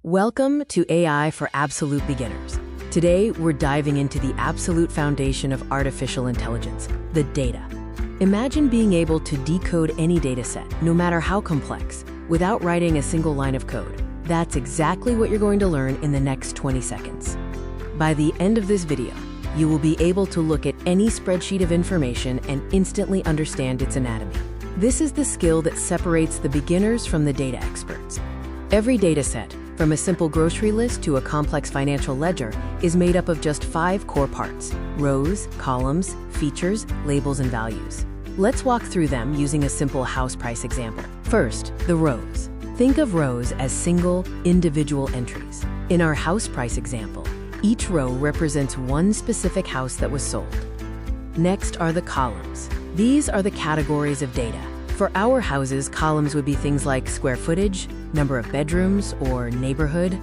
Welcome to AI for Absolute Beginners. Today, we're diving into the absolute foundation of artificial intelligence, the data. Imagine being able to decode any dataset, no matter how complex, without writing a single line of code. That's exactly what you're going to learn in the next 20 seconds. By the end of this video, you will be able to look at any spreadsheet of information and instantly understand its anatomy. This is the skill that separates the beginners from the data experts. Every dataset, from a simple grocery list to a complex financial ledger, is made up of just 5 core parts: rows, columns, features, labels, and values. Let's walk through them using a simple house price example. First, the rows. Think of rows as single, individual entries. In our house price example, each row represents one specific house that was sold. Next are the columns. These are the categories of data. For our houses, columns would be things like square footage, number of bedrooms, or neighborhood.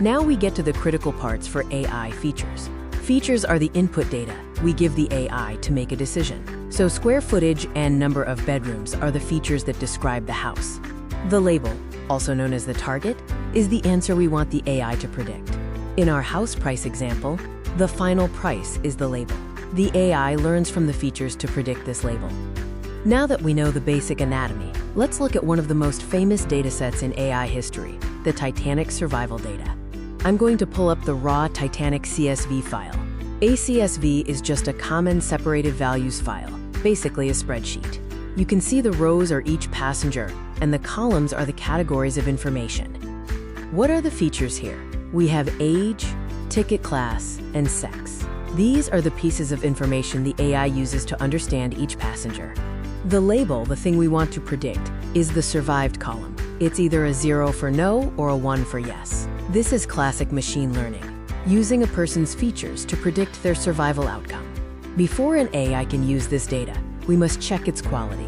Now we get to the critical parts for AI features. Features are the input data we give the AI to make a decision. So square footage and number of bedrooms are the features that describe the house. The label, also known as the target, is the answer we want the AI to predict. In our house price example, the final price is the label. The AI learns from the features to predict this label. Now that we know the basic anatomy, let's look at one of the most famous datasets in AI history, the Titanic survival data. I'm going to pull up the raw Titanic CSV file. A CSV is just a common separated values file, basically a spreadsheet. You can see the rows are each passenger, and the columns are the categories of information. What are the features here? We have age, ticket class, and sex. These are the pieces of information the AI uses to understand each passenger. The label, the thing we want to predict, is the survived column. It's either a 0 for no or a 1 for yes. This is classic machine learning, using a person's features to predict their survival outcome. Before an AI can use this data, we must check its quality.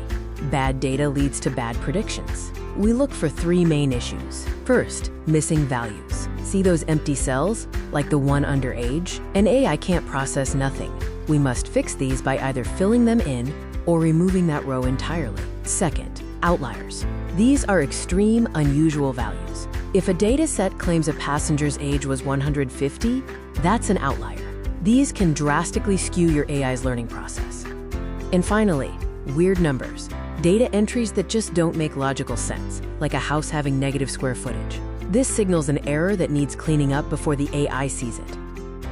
Bad data leads to bad predictions. We look for 3 main issues. First, missing values. See those empty cells, like the one under age? An AI can't process nothing. We must fix these by either filling them in or removing that row entirely. Second, outliers. These are extreme, unusual values. If a data set claims a passenger's age was 150, that's an outlier. These can drastically skew your AI's learning process. And finally, weird numbers. Data entries that just don't make logical sense, like a house having negative square footage. This signals an error that needs cleaning up before the AI sees it.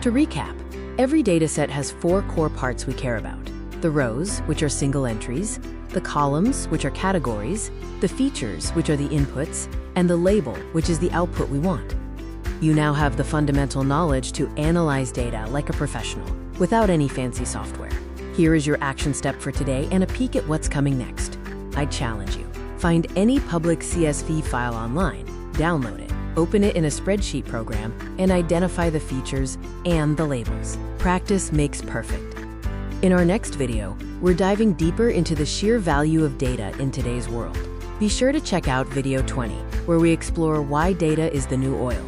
To recap, every dataset has 4 core parts we care about. The rows, which are single entries, the columns, which are categories, the features, which are the inputs, and the label, which is the output we want. You now have the fundamental knowledge to analyze data like a professional, without any fancy software. Here is your action step for today and a peek at what's coming next. I challenge you. Find any public CSV file online, download it, open it in a spreadsheet program, and identify the features and the labels. Practice makes perfect. In our next video, we're diving deeper into the sheer value of data in today's world. Be sure to check out video 20, where we explore why data is the new oil.